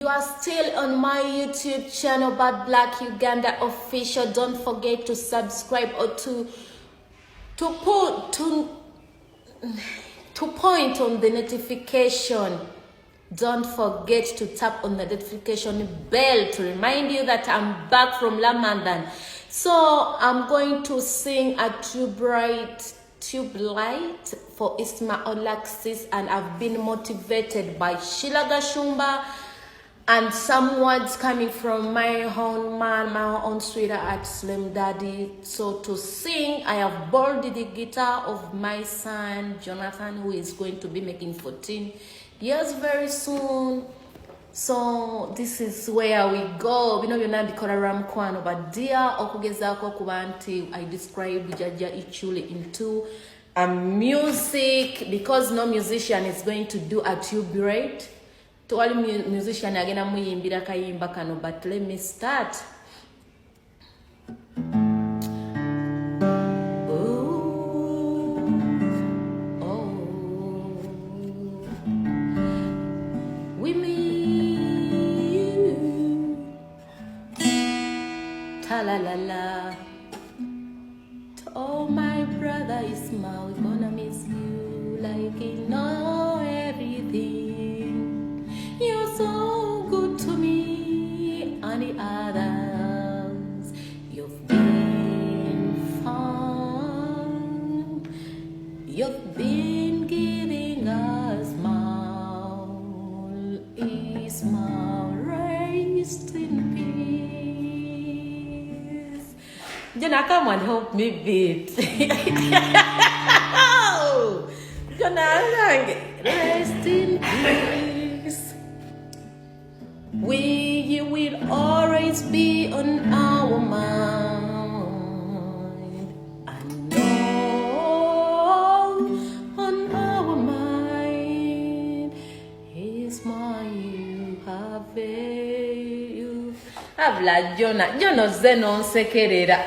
You are still on my YouTube channel, Bad Black Uganda Official. Don't forget to subscribe or to point on the notification. Don't forget to tap on the notification bell to remind you that I'm back from London. So I'm going to sing a tube light for Isma Olaxes, and I've been motivated by Sheila Gashumba and some words coming from my own man, my own sweetheart Slim Daddy. So to sing, I have borrowed the guitar of my son Jonathan, who is going to be making 14 years very soon. So this is where we go. We know you're not the Koraram Kwano, but dear Okugezako Kubanti, I described Jaja Ichuli into a music, because no musician is going to do a tube rate. To all musician again, I'm Ayimbide Akayimba kano, but let me start. La la la. Oh, my brother Isma, we're gonna miss you like you know everything. You're so good to me and the others. You've been fun. You've been giving us small. Isma, rest in peace. Jonah, come and help me beat. Jonah, rest in peace. We will always be on our mind. I know on our mind is my you have you. Habla Jonah. Yo no sé, no sé qué era.